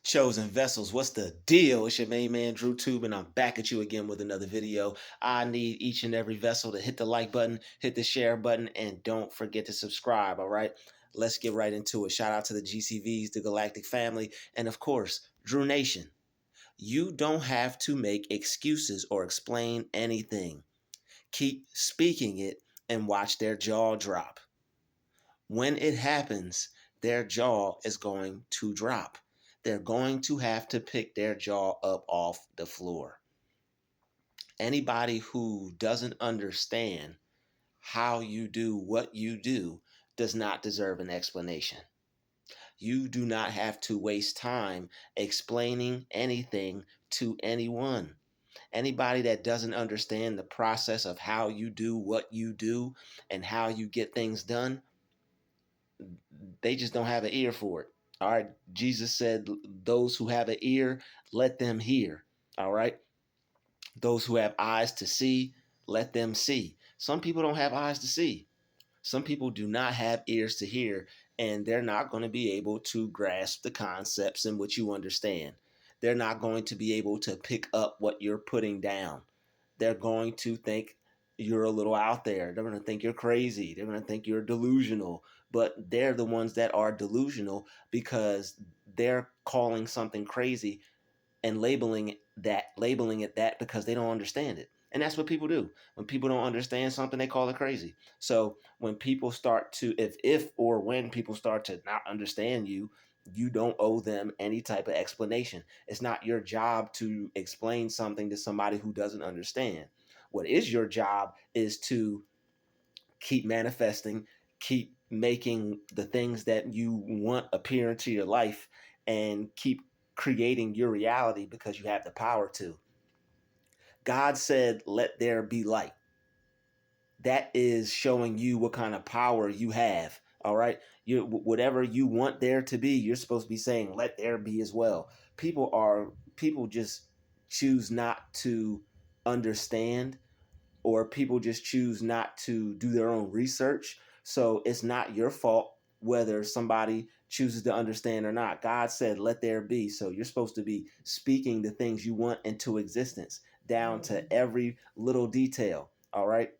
Chosen vessels, what's the deal? It's your main man Druuill, and I'm back at you again with another video. I need each and every vessel to hit the like button, hit the share button, and don't forget to subscribe. All right, let's get right into it. Shout out to the GCVs, the Galactic Family, and of course, Drew Nation. You don't have to make excuses or explain anything. Keep speaking it and watch their jaw drop. When it happens, their jaw is going to drop. They're going to have to pick their jaw up off the floor. Anybody who doesn't understand how you do what you do does not deserve an explanation. You do not have to waste time explaining anything to anyone. Anybody that doesn't understand the process of how you do what you do and how you get things done, they just don't have an ear for it. All right. Jesus said, those who have an ear, let them hear. All right. Those who have eyes to see, let them see. Some people don't have eyes to see. Some people do not have ears to hear, and they're not going to be able to grasp the concepts in which you understand. They're not going to be able to pick up what you're putting down. They're going to think you're a little out there. They're going to think you're crazy. They're going to think you're delusional. But they're the ones that are delusional because they're calling something crazy and labeling it that because they don't understand it. And that's what people do. When people don't understand something, they call it crazy. So when people start to, if or when people start to not understand you, you don't owe them any type of explanation. It's not your job to explain something to somebody who doesn't understand. What is your job is to keep manifesting, keep making the things that you want appear into your life, and keep creating your reality because you have the power to. God said, let there be light. That is showing you what kind of power you have. All right. Whatever you want there to be, you're supposed to be saying, let there be as well. People just choose not to understand, or people just choose not to do their own research. So it's not your fault whether somebody chooses to understand or not. God said, let there be. So you're supposed to be speaking the things you want into existence down to every little detail. All right.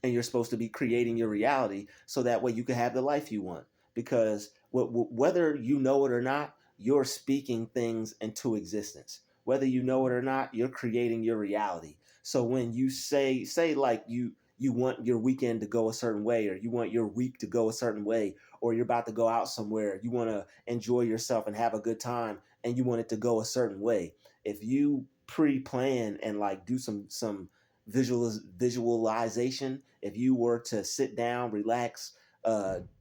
And you're supposed to be creating your reality so that way you can have the life you want. Because whether you know it or not, you're speaking things into existence. Whether you know it or not, you're creating your reality. So when you say like you want your weekend to go a certain way, or you want your week to go a certain way, or you're about to go out somewhere, you want to enjoy yourself and have a good time, and you want it to go a certain way. If you pre-plan and like do some visualization, if you were to sit down, relax,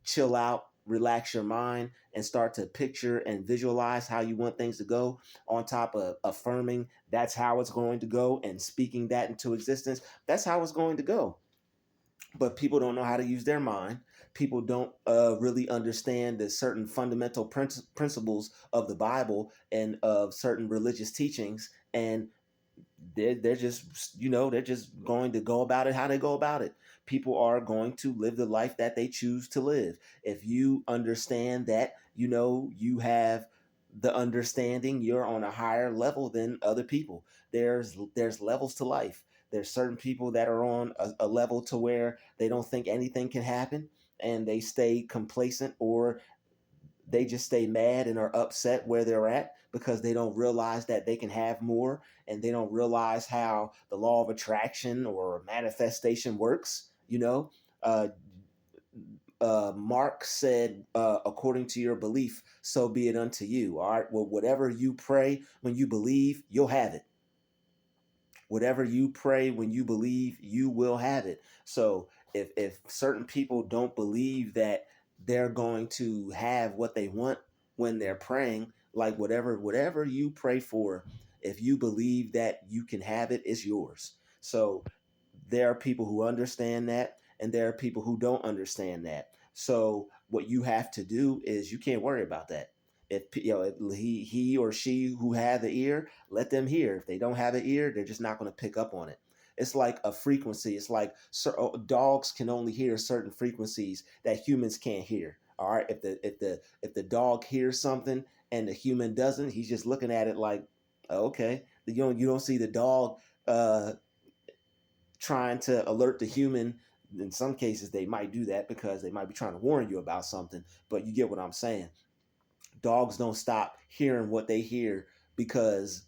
chill out, relax your mind, and start to picture and visualize how you want things to go, on top of affirming that's how it's going to go and speaking that into existence, that's how it's going to go. But people don't know how to use their mind. People don't really understand the certain fundamental principles of the Bible and of certain religious teachings, and they're just, they're just going to go about it how they go about it. People are going to live the life that they choose to live. If you understand that, you have the understanding, you're on a higher level than other people. There's levels to life. There's certain people that are on a level to where they don't think anything can happen, and they stay complacent, or they just stay mad and are upset where they're at because they don't realize that they can have more, and they don't realize how the law of attraction or manifestation works. uh, Mark said, according to your belief, so be it unto you. All right. Well, whatever you pray when you believe, you'll have it. Whatever you pray when you believe, you will have it. So if certain people don't believe that they're going to have what they want when they're praying, like whatever you pray for, if you believe that you can have it, it's yours. So there are people who understand that, and there are people who don't understand that. So what you have to do is, you can't worry about that. If he or she who have the ear, let them hear. If they don't have an ear, they're just not going to pick up on it. It's like a frequency. It's like dogs can only hear certain frequencies that humans can't hear. All right. If the dog hears something and the human doesn't, he's just looking at it like, "Oh, okay." You don't see the dog uh, trying to alert the human. In some cases, they might do that because they might be trying to warn you about something. But you get what I'm saying. Dogs don't stop hearing what they hear because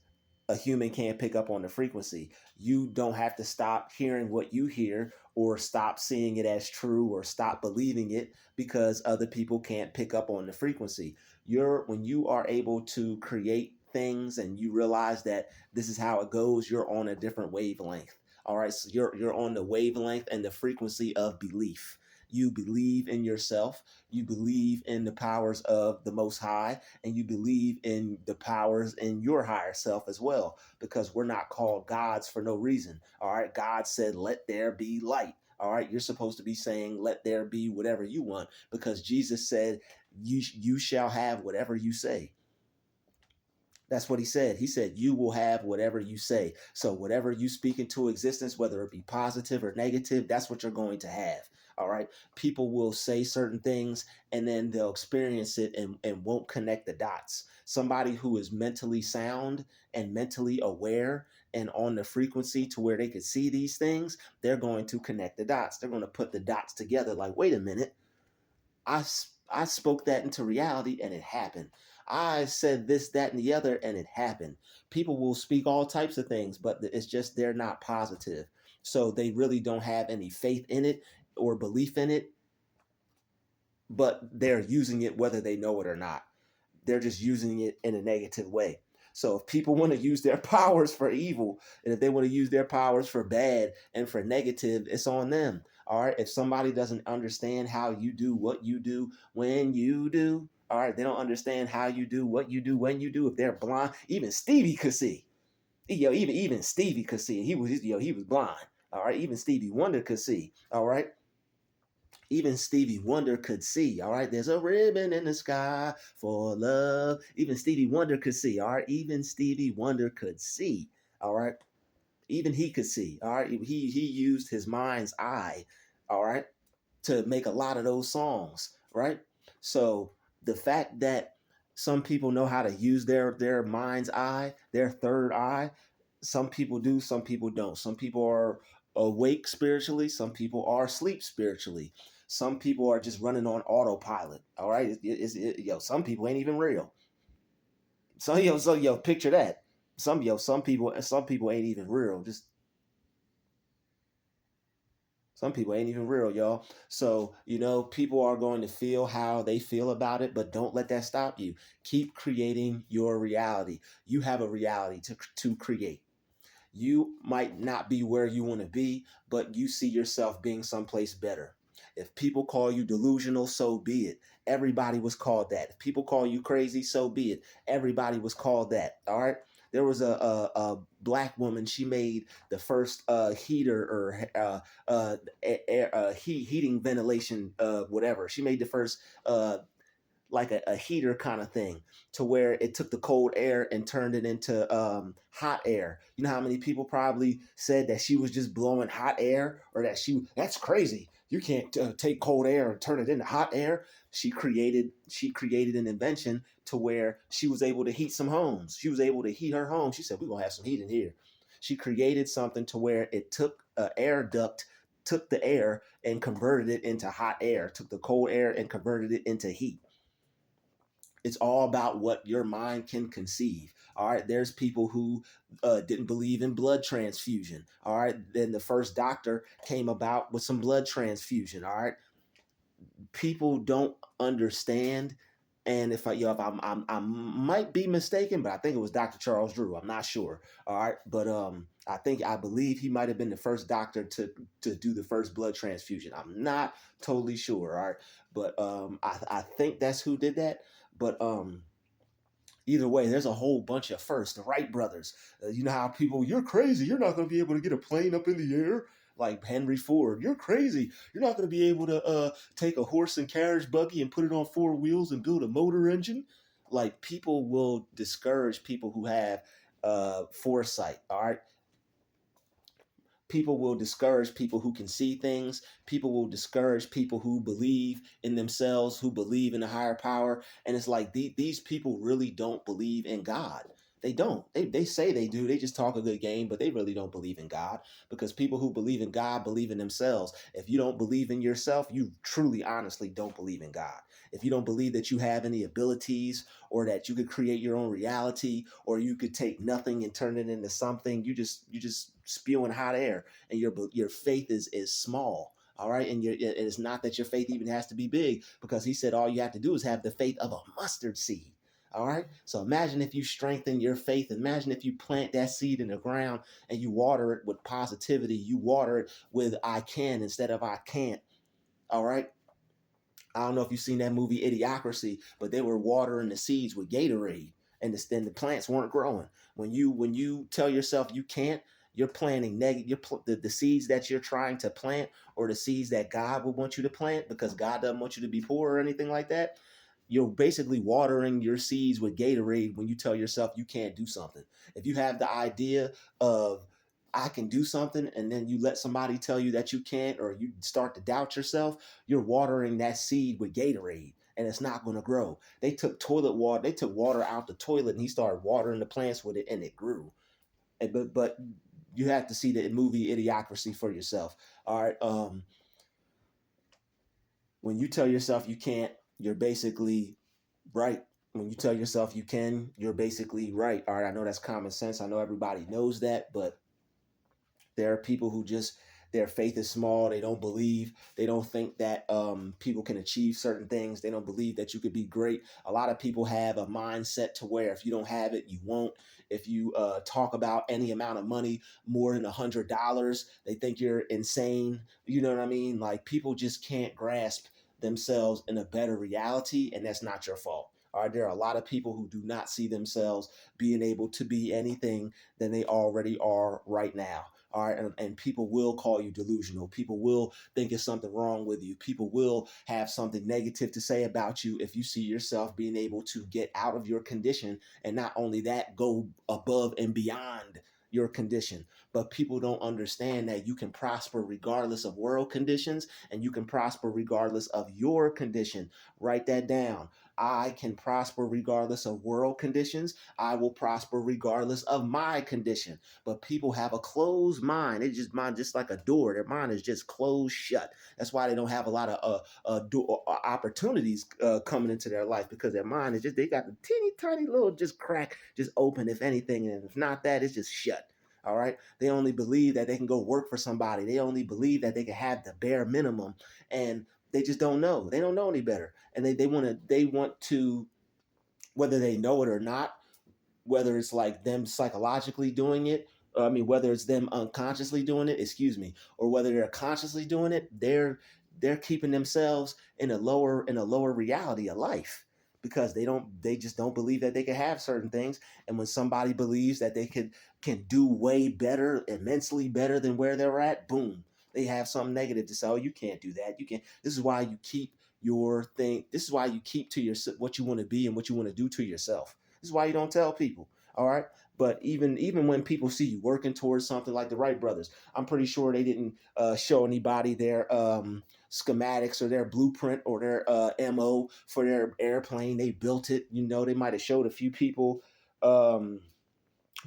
a human can't pick up on the frequency. You don't have to stop hearing what you hear or stop seeing it as true or stop believing it because other people can't pick up on the frequency. When you are able to create things and you realize that this is how it goes, you're on a different wavelength. All right, so you're on the wavelength and the frequency of belief. You believe in yourself, you believe in the powers of the Most High, and you believe in the powers in your higher self as well, because we're not called gods for no reason. All right, God said, "Let there be light." All right, you're supposed to be saying, "Let there be," whatever you want, because Jesus said, "You shall have whatever you say." That's what he said. He said, "You will have whatever you say." So, whatever you speak into existence, whether it be positive or negative, that's what you're going to have. All right. People will say certain things and then they'll experience it and won't connect the dots. Somebody who is mentally sound and mentally aware and on the frequency to where they could see these things, they're going to connect the dots. They're going to put the dots together like, wait a minute. I spoke that into reality and it happened. I said this, that, and the other, and it happened. People will speak all types of things, but it's just they're not positive. So they really don't have any faith in it or belief in it, but they're using it whether they know it or not. They're just using it in a negative way. So if people want to use their powers for evil, and if they want to use their powers for bad and for negative, it's on them. All right. If somebody doesn't understand how you do what you do when you do, all right, they don't understand how you do what you do when you do. If they're blind, even Stevie could see. Even Stevie could see. He was blind. All right. Even Stevie Wonder could see. All right. Even Stevie Wonder could see. All right, there's a ribbon in the sky for love. Even Stevie Wonder could see. All right, even Stevie Wonder could see. All right, even he could see. All right, he used his mind's eye. All right, to make a lot of those songs. Right. So the fact that some people know how to use their mind's eye, their third eye. Some people do, some people don't. Some people are awake spiritually, some people are asleep spiritually. Some people are just running on autopilot. All right, some people ain't even real. Picture that. Some people ain't even real. Just some people ain't even real, y'all. So, people are going to feel how they feel about it, but don't let that stop you. Keep creating your reality. You have a reality to create. You might not be where you want to be, but you see yourself being someplace better. If people call you delusional, so be it. Everybody was called that. If people call you crazy, so be it. Everybody was called that. All right. There was a black woman. She made the first heater or heating ventilation, whatever. She made the first like a heater kind of thing to where it took the cold air and turned it into hot air. You know how many people probably said that she was just blowing hot air, or that's crazy. You can't take cold air and turn it into hot air. She created an invention to where she was able to heat some homes. She was able to heat her home. She said, "We're going to have some heat in here." She created something to where it took an air duct, took the air and converted it into hot air, took the cold air and converted it into heat. It's all about what your mind can conceive. All right, there's people who didn't believe in blood transfusion. All right, then the first doctor came about with some blood transfusion. All right, people don't understand. And I might be mistaken, but I think it was Dr. Charles Druull. I'm not sure. All right, but I believe he might have been the first doctor to do the first blood transfusion. I'm not totally sure. All right, but I think that's who did that. But either way, there's a whole bunch of firsts. The Wright brothers. You know how people, "You're crazy. You're not going to be able to get a plane up in the air." Like Henry Ford, "You're crazy. You're not going to be able to take a horse and carriage buggy and put it on four wheels and build a motor engine." Like, people will discourage people who have foresight. All right, People will discourage people who can see things. People will discourage people who believe in themselves, who believe in a higher power. And it's like these people really don't believe in God. They don't. They say they do. They just talk a good game, but they really don't believe in God, because people who believe in God believe in themselves. If you don't believe in yourself, you truly, honestly don't believe in God. If you don't believe that you have any abilities, or that you could create your own reality, or you could take nothing and turn it into something, you just spewing hot air, and your faith is small. All right, and it's not that your faith even has to be big, because he said all you have to do is have the faith of a mustard seed. All right. So imagine if you strengthen your faith. Imagine if you plant that seed in the ground and you water it with positivity. You water it with I can instead of I can't. All right. I don't know if you've seen that movie Idiocracy, but they were watering the seeds with Gatorade, and then the plants weren't growing. When you tell yourself you can't, you're planting negative. The seeds that you're trying to plant, or the seeds that God would want you to plant, because God doesn't want you to be poor or anything like that. You're basically watering your seeds with Gatorade when you tell yourself you can't do something. If you have the idea of I can do something, and then you let somebody tell you that you can't, or you start to doubt yourself, you're watering that seed with Gatorade, and it's not going to grow. They took toilet water, they took water out the toilet, and he started watering the plants with it, and it grew. But you have to see the movie Idiocracy for yourself. All right. When you tell yourself you can't, you're basically right. When you tell yourself you can, you're basically right. All right. I know that's common sense. I know everybody knows that, but there are people who just, their faith is small. They don't believe. They don't think that people can achieve certain things. They don't believe that you could be great. A lot of people have a mindset to where if you don't have it, you won't. If you talk about any amount of money more than $100, they think you're insane. You know what I mean? Like, people just can't grasp themselves in a better reality, and that's not your fault. All right, there are a lot of people who do not see themselves being able to be anything than they already are right now. All right, and people will call you delusional. People will think there's something wrong with you. People will have something negative to say about you if you see yourself being able to get out of your condition, and not only that, go above and beyond your condition. But people don't understand that you can prosper regardless of world conditions, and you can prosper regardless of your condition. Write that down. I can prosper regardless of world conditions. I will prosper regardless of my condition. But people have a closed mind. They just mind just like a door. Their mind is just closed shut. That's why they don't have a lot of opportunities coming into their life, because their mind is just, they got a teeny tiny little just crack just open, if anything, and if not that, it's just shut. All right. They only believe that they can go work for somebody. They only believe that they can have the bare minimum, and they just don't know. They don't know any better, and they want to, whether they know it or not, whether it's like them psychologically doing it, I mean, whether it's them unconsciously doing it, excuse me, or whether they're consciously doing it, they're keeping themselves in a lower reality of life, because they just don't believe that they can have certain things. And when somebody believes that they can do way better, immensely better than where they're at, boom, they have something negative to say. Oh, you can't do that. You can't. This is why you keep your thing. This is why you keep to your what you want to be and what you want to do to yourself. This is why you don't tell people. All right. But even when people see you working towards something, like the Wright brothers, I'm pretty sure they didn't show anybody their schematics or their blueprint or their MO for their airplane. They built it. They might have showed a few people um,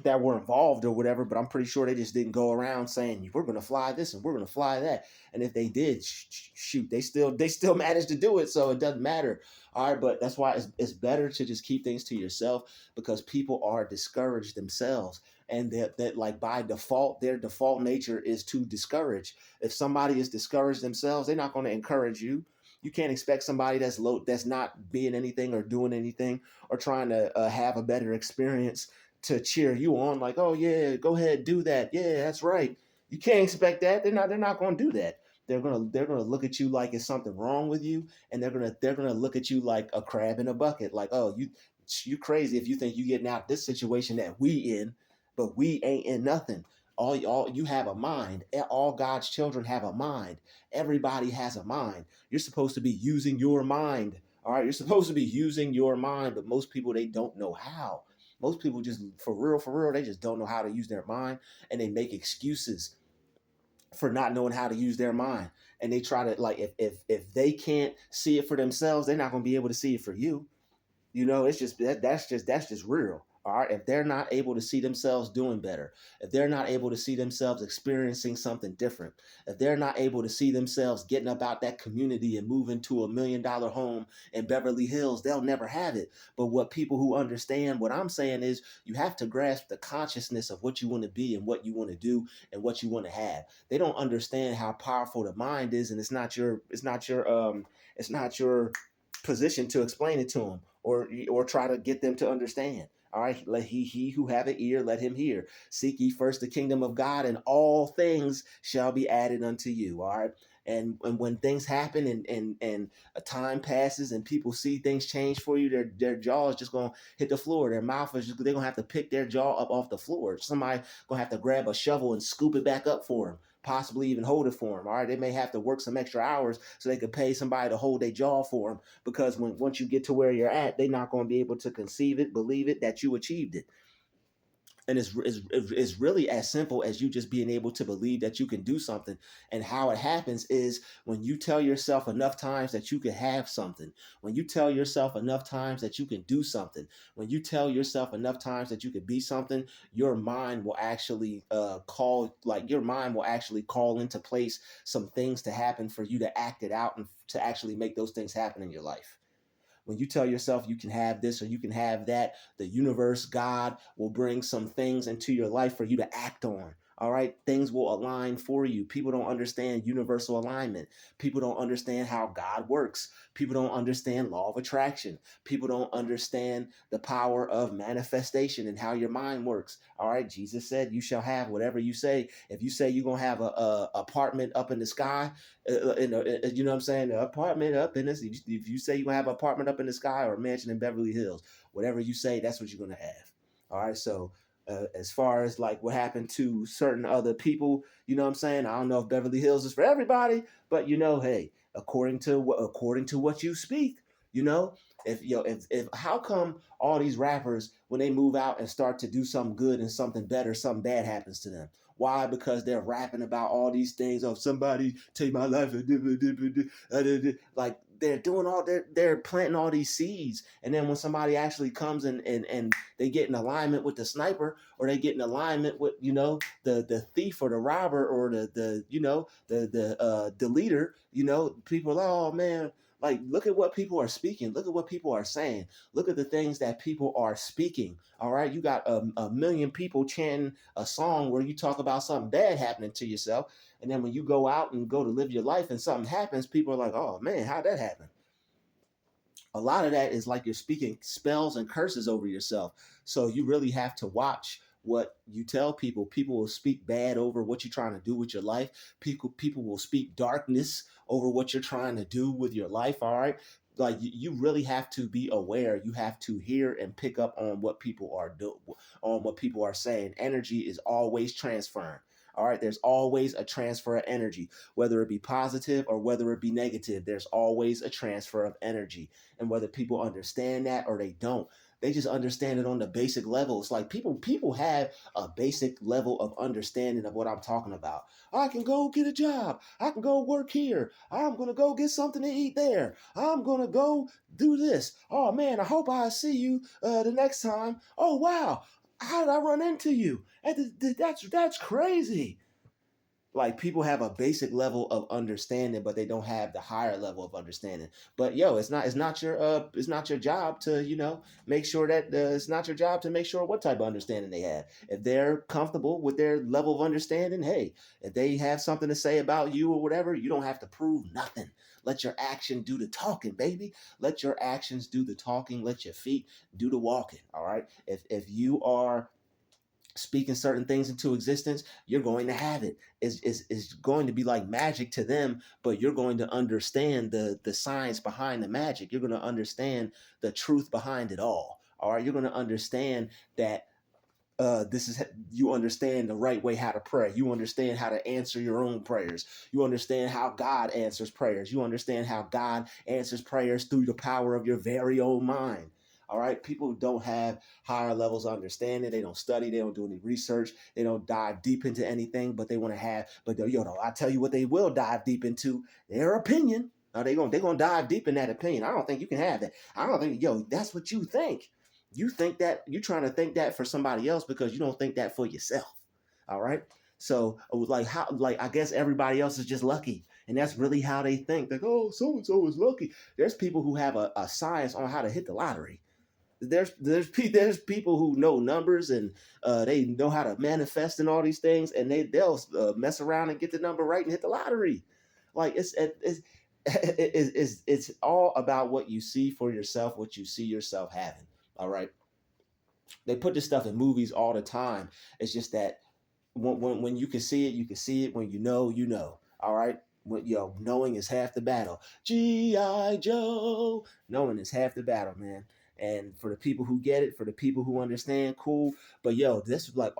that were involved or whatever, but I'm pretty sure they just didn't go around saying we're going to fly this and we're going to fly that. And if they did, shoot, they still managed to do it, so it doesn't matter. All right, but that's why it's better to just keep things to yourself, because people are discouraged themselves, and that like by default, their default nature is to discourage. If somebody is discouraged themselves, they're not going to encourage you. You can't expect somebody that's low, that's not being anything or doing anything or trying to have a better experience, to cheer you on, like, oh yeah, go ahead, do that. Yeah, that's right. You can't expect that. They're not going to do that. They're gonna look at you like it's something wrong with you, and they're gonna look at you like a crab in a bucket. Like, oh, you crazy if you think you getting out this situation that we in, but we ain't in nothing. All you have a mind. All God's children have a mind. Everybody has a mind. You're supposed to be using your mind. All right, you're supposed to be using your mind, but most people, they don't know how. Most people just, for real, they just don't know how to use their mind, and they make excuses. for not knowing how to use their mind. And they try to, like, if they can't see it for themselves, they're not going to be able to see it for you. You know, it's just that's just real. All right. If they're not able to see themselves doing better, if they're not able to see themselves experiencing something different, if they're not able to see themselves getting up out that community and moving to $1 million home in Beverly Hills, they'll never have it. But what people who understand what I'm saying is, you have to grasp the consciousness of what you want to be and what you want to do and what you want to have. They don't understand how powerful the mind is, and it's not your position to explain it to them, or try to get them to understand. All right, let he who have an ear, let him hear. Seek ye first the kingdom of God, and all things shall be added unto you. All right. And when things happen, and a time passes and people see things change for you, their jaw is just gonna hit the floor. Their mouth is they're gonna have to pick their jaw up off the floor. Somebody gonna have to grab a shovel and scoop it back up for them, possibly even hold it for them. All right, they may have to work some extra hours so they could pay somebody to hold their jaw for them, because once you get to where you're at, they're not going to be able to conceive it, believe it, that you achieved it. And it's really as simple as you just being able to believe that you can do something. And how it happens is when you tell yourself enough times that you can have something, when you tell yourself enough times that you can do something, when you tell yourself enough times that you can be something, your mind will actually call into place some things to happen for you to act it out and to actually make those things happen in your life. When you tell yourself you can have this or you can have that, the universe, God, will bring some things into your life for you to act on. All right. Things will align for you. People don't understand universal alignment. People don't understand how God works. People don't understand law of attraction. People don't understand the power of manifestation and how your mind works. All right. Jesus said, you shall have whatever you say. If you say you're going to have a apartment up in the sky, you know what I'm saying? The apartment up in this. If you say you're gonna have an apartment up in the sky or a mansion in Beverly Hills, whatever you say, that's what you're gonna have. All right. So as far as like what happened to certain other people, you know what I'm saying? I don't know if Beverly Hills is for everybody, but hey, according to what you speak, you know, if how come all these rappers, when they move out and start to do something good and something better, something bad happens to them? Why? Because they're rapping about all these things of somebody take my life, like they're planting all these seeds, and then when somebody actually comes and they get in alignment with the sniper, or they get in alignment with the thief or the robber or the leader, people are like, oh man, like look at what people are speaking, look at what people are saying, look at the things that people are speaking. All right, you got a million people chanting a song where you talk about something bad happening to yourself, and then when you go out and go to live your life and something happens, people are like, oh man, how'd that happen? A lot of that is like you're speaking spells and curses over yourself. So you really have to watch what you tell people. People will speak bad over what you're trying to do with your life. People will speak darkness over what you're trying to do with your life. All right. Like you really have to be aware. You have to hear and pick up on what people are doing, on what people are saying. Energy is always transferring. All right, there's always a transfer of energy, whether it be positive or whether it be negative. There's always a transfer of energy. And whether people understand that or they don't, they just understand it on the basic level. It's like people have a basic level of understanding of what I'm talking about. I can go get a job, I can go work here, I'm gonna go get something to eat there, I'm gonna go do this. Oh man, I hope I see you the next time. Oh wow, how did I run into you? That's crazy. Like people have a basic level of understanding, but they don't have the higher level of understanding. But it's not your job to make sure that it's not your job to make sure what type of understanding they have. If they're comfortable with their level of understanding, hey, if they have something to say about you or whatever, you don't have to prove nothing. Let your action do the talking, baby. Let your actions do the talking. Let your feet do the walking. All right. If you are speaking certain things into existence, you're going to have it. It's going to be like magic to them, but you're going to understand the science behind the magic. You're going to understand the truth behind it all. All right, you're going to understand that you understand the right way how to pray. You understand how to answer your own prayers. You understand how God answers prayers. You understand how God answers prayers through the power of your very own mind. All right. People don't have higher levels of understanding. They don't study. They don't do any research. They don't dive deep into anything, but they want to have, but I tell you what they will dive deep into, their opinion. Now they're gonna dive deep in that opinion. I don't think you can have that. I don't think, that's what you think. You think that you're trying to think that for somebody else because you don't think that for yourself. All right. So it was like how, like, I guess everybody else is just lucky. And that's really how they think. Like, oh, so and so is lucky. There's people who have a science on how to hit the lottery. There's people who know numbers, and they know how to manifest and all these things, and they'll mess around and get the number right and hit the lottery. Like it's all about what you see for yourself, what you see yourself having. All right. They put this stuff in movies all the time. It's just that when you can see it, you can see it. When you know, you know. All right. When, knowing is half the battle. G.I. Joe. Knowing is half the battle, man. And for the people who get it, for the people who understand, cool. But this is like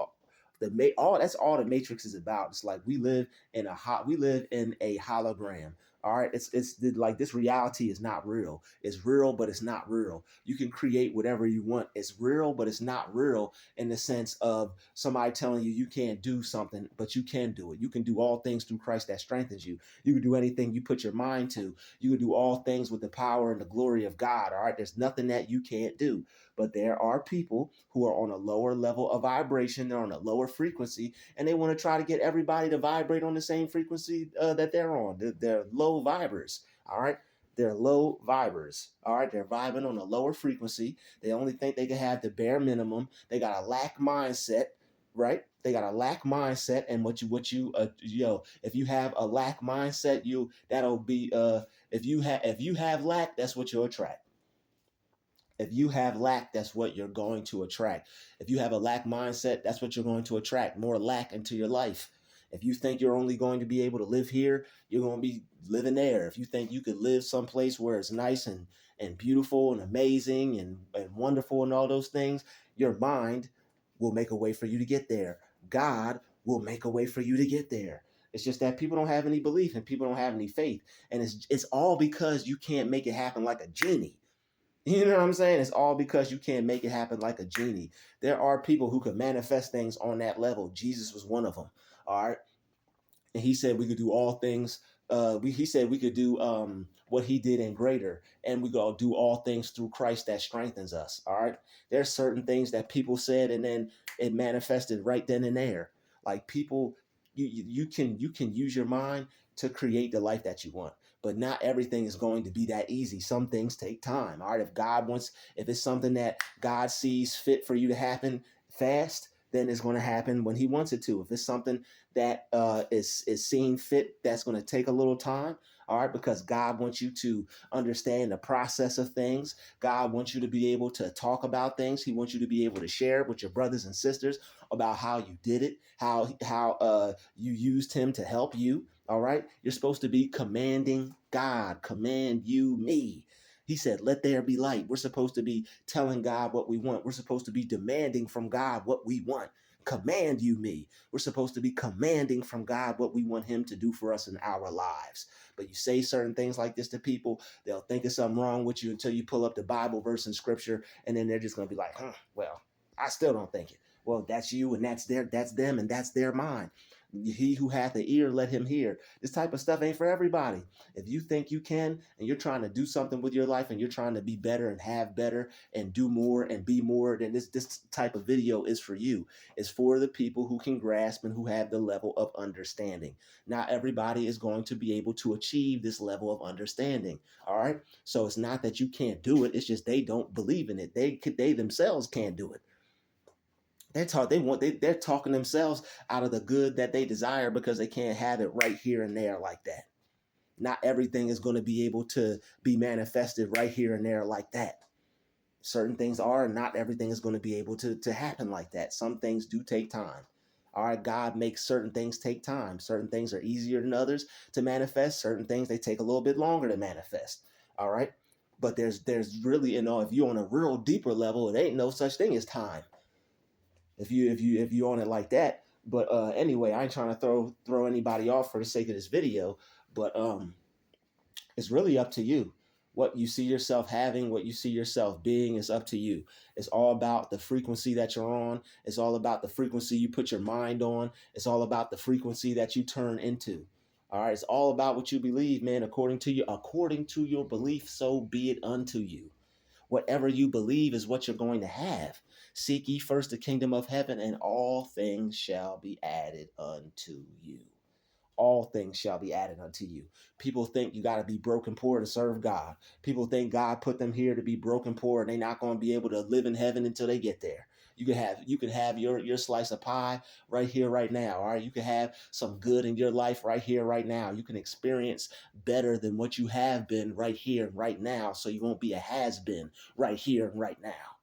that's all the Matrix is about. It's like we live in a hologram. All right, it's like this reality is not real. It's real, but it's not real. You can create whatever you want. It's real, but it's not real in the sense of somebody telling you can't do something, but you can do it. You can do all things through Christ that strengthens you. You can do anything you put your mind to. You can do all things with the power and the glory of God. All right, there's nothing that you can't do. But there are people who are on a lower level of vibration. They're on a lower frequency, and they want to try to get everybody to vibrate on the same frequency that they're on. They're low vibers. All right. They're low vibers. All right. They're vibing on a lower frequency. They only think they can have the bare minimum. They got a lack mindset, right? They got a lack mindset. And if you have a lack mindset, that'll be, if you have lack, that's what you'll attract. If you have lack, that's what you're going to attract. If you have a lack mindset, that's what you're going to attract. More lack into your life. If you think you're only going to be able to live here, you're going to be living there. If you think you could live someplace where it's nice and beautiful and amazing and wonderful and all those things, your mind will make a way for you to get there. God will make a way for you to get there. It's just that people don't have any belief and people don't have any faith. And it's all because you can't make it happen like a genie. You know what I'm saying? It's all because you can't make it happen like a genie. There are people who can manifest things on that level. Jesus was one of them. All right. And he said we could do all things. He said we could do what he did and greater, and we go do all things through Christ that strengthens us. All right. There's certain things that people said, and then it manifested right then and there. Like people, you can use your mind to create the life that you want. But not everything is going to be that easy. Some things take time. All right. If it's something that God sees fit for you to happen fast, then it's going to happen when he wants it to. If it's something that is seen fit, that's going to take a little time. All right, because God wants you to understand the process of things. God wants you to be able to talk about things. He wants you to be able to share with your brothers and sisters about how you did it, how you used him to help you. All right, you're supposed to be commanding God, command you, me. He said, let there be light. We're supposed to be telling God what we want. We're supposed to be demanding from God what we want. Command you, me. We're supposed to be commanding from God what we want him to do for us in our lives. But you say certain things like this to people, they'll think there's something wrong with you until you pull up the Bible verse in scripture, and then they're just going to be like, well, I still don't think it. Well, that's you, and that's them, and that's their mind. He who hath the ear, let him hear. This type of stuff ain't for everybody. If you think you can, and you're trying to do something with your life, and you're trying to be better and have better and do more and be more, then this type of video is for you. It's for the people who can grasp and who have the level of understanding. Not everybody is going to be able to achieve this level of understanding. All right. So it's not that you can't do it. It's just they don't believe in it. They themselves can't do it. They're talking themselves out of the good that they desire because they can't have it right here and there like that. Not everything is going to be able to be manifested right here and there like that. Certain things are, and not everything is going to be able to happen like that. Some things do take time. All right, God makes certain things take time. Certain things are easier than others to manifest. Certain things they take a little bit longer to manifest. All right, but there's really, if you're on a real deeper level, it ain't no such thing as time. If you on it like that. But anyway, I ain't trying to throw anybody off for the sake of this video, but it's really up to you. What you see yourself having, what you see yourself being is up to you. It's all about the frequency that you're on. It's all about the frequency you put your mind on. It's all about the frequency that you turn into. All right. It's all about what you believe, man. According to your belief, so be it unto you. Whatever you believe is what you're going to have. Seek ye first the kingdom of heaven, and all things shall be added unto you. All things shall be added unto you. People think you got to be broken poor to serve God. People think God put them here to be broken poor, and they're not going to be able to live in heaven until they get there. You can have your slice of pie right here, right now. All right. You can have some good in your life right here, right now. You can experience better than what you have been right here and right now. So you won't be a has been right here and right now.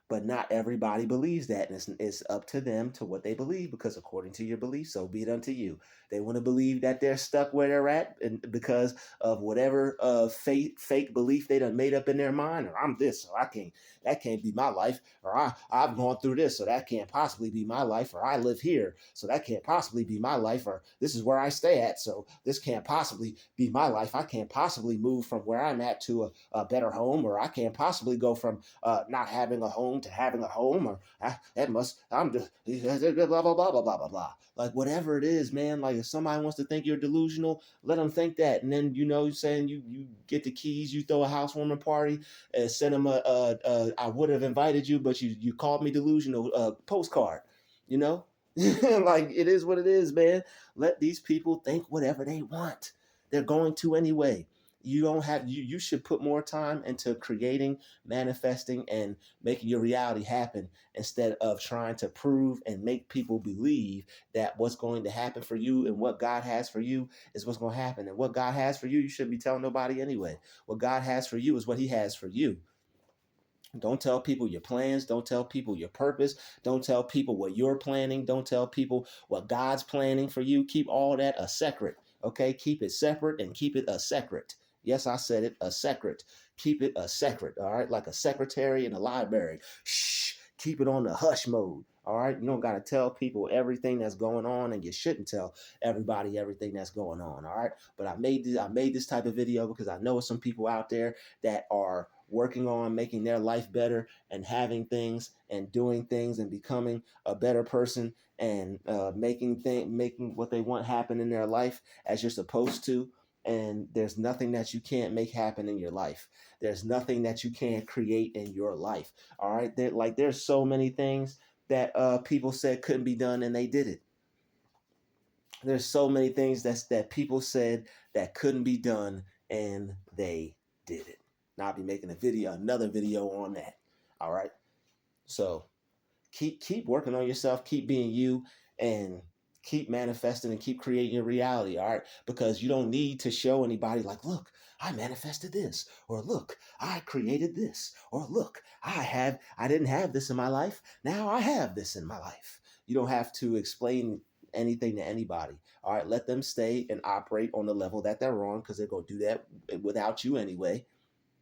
But not everybody believes that, and it's up to them to what they believe, because according to your belief, so be it unto you. They want to believe that they're stuck where they're at, and because of whatever fake belief they done made up in their mind, or I'm this, so that can't be my life, or I've gone through this, so that can't possibly be my life, or I live here, so that can't possibly be my life, or this is where I stay at, so this can't possibly be my life. I can't possibly move from where I'm at to a better home, or I can't possibly go from not having a home to having a home, or I'm just blah blah blah blah blah blah blah. Like whatever it is, man. Like if somebody wants to think you're delusional, let them think that, and then you're saying you get the keys, you throw a housewarming party, and send them I would have invited you, but you called me delusional postcard. You know, like it is what it is, man. Let these people think whatever they want. They're going to anyway. You don't have you should put more time into creating, manifesting, and making your reality happen, instead of trying to prove and make people believe that what's going to happen for you and what God has for you is what's going to happen. And what God has for you, you shouldn't be telling nobody anyway. What God has for you is what he has for you. Don't tell people your plans. Don't tell people your purpose. Don't tell people what you're planning. Don't tell people what God's planning for you. Keep all that a secret. Okay? Keep it separate and keep it a secret. Yes, I said it, a secret. Keep it a secret. All right? Like a secretary in a library. Shh. Keep it on the hush mode. All right? You don't got to tell people everything that's going on, and you shouldn't tell everybody everything that's going on. All right? But I made this type of video because I know some people out there that are working on making their life better and having things and doing things and becoming a better person, and making what they want happen in their life as you're supposed to. And there's nothing that you can't make happen in your life. There's nothing that you can't create in your life. All right. There's so many things that people said couldn't be done, and they did it. There's so many things that people said that couldn't be done, and they did it. Now I'll be making another video on that. All right. So keep working on yourself, keep being you, and keep manifesting and keep creating your reality. All right. Because you don't need to show anybody like, look, I manifested this, or look, I created this, or look, I didn't have this in my life. Now I have this in my life. You don't have to explain anything to anybody. All right. Let them stay and operate on the level that they're on, because they're going to do that without you anyway.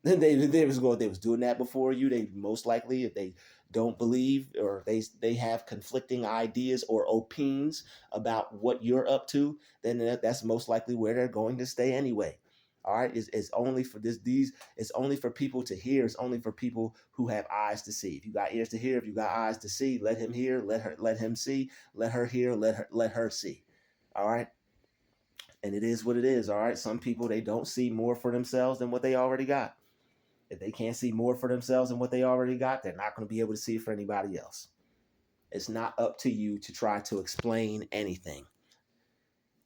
They was doing that before you. They most likely, if they don't believe, or they have conflicting ideas or opinions about what you're up to, then that's most likely where they're going to stay anyway. All right, it's only for it's only for people to hear. It's only for people who have eyes to see. If you got ears to hear, if you got eyes to see, let him hear, let him see, let her hear, let her see. All right. And it is what it is. All right. Some people, they don't see more for themselves than what they already got. If they can't see more for themselves than what they already got, they're not going to be able to see it for anybody else. It's not up to you to try to explain anything.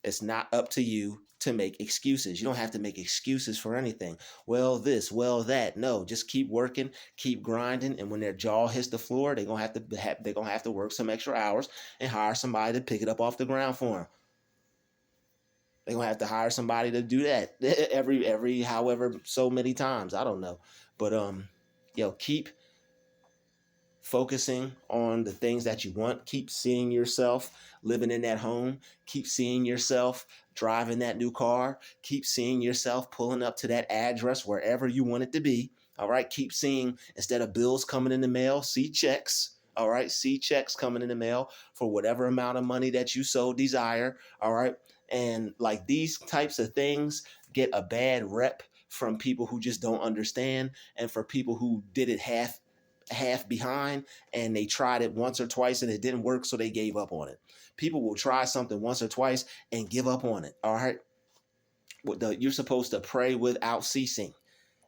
It's not up to you to make excuses. You don't have to make excuses for anything. Well, this, well, that. No, just keep working, keep grinding, and when their jaw hits the floor, they're gonna have to work some extra hours and hire somebody to pick it up off the ground for them. They're gonna have to hire somebody to do that every however so many times. I don't know. But keep focusing on the things that you want. Keep seeing yourself living in that home. Keep seeing yourself driving that new car. Keep seeing yourself pulling up to that address wherever you want it to be. All right. Keep seeing, instead of bills coming in the mail, see checks. All right. See checks coming in the mail for whatever amount of money that you so desire. All right. And like these types of things get a bad rep from people who just don't understand, and for people who did it half behind, and they tried it once or twice and it didn't work, so they gave up on it. People will try something once or twice and give up on it. All right. You're supposed to pray without ceasing.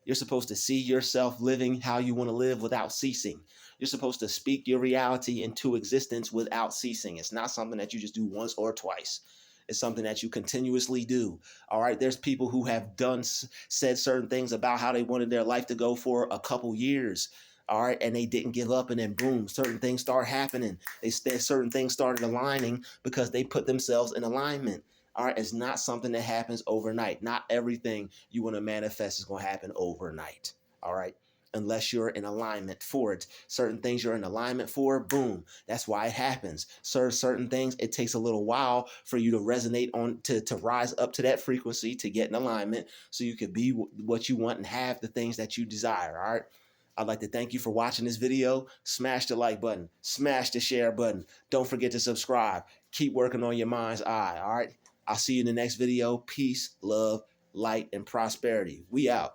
You're supposed to see yourself living how you want to live without ceasing. You're supposed to speak your reality into existence without ceasing. It's not something that you just do once or twice. It's something that you continuously do. All right. There's people who have said certain things about how they wanted their life to go for a couple years. All right. And they didn't give up. And then boom, certain things start happening. Certain things started aligning because they put themselves in alignment. All right. It's not something that happens overnight. Not everything you want to manifest is going to happen overnight. All right. Unless you're in alignment for it. Certain things you're in alignment for, boom. That's why it happens. Certain things, it takes a little while for you to resonate on, to rise up to that frequency, to get in alignment so you can be what you want and have the things that you desire. All right. I'd like to thank you for watching this video. Smash the like button. Smash the share button. Don't forget to subscribe. Keep working on your mind's eye. All right. I'll see you in the next video. Peace, love, light, and prosperity. We out.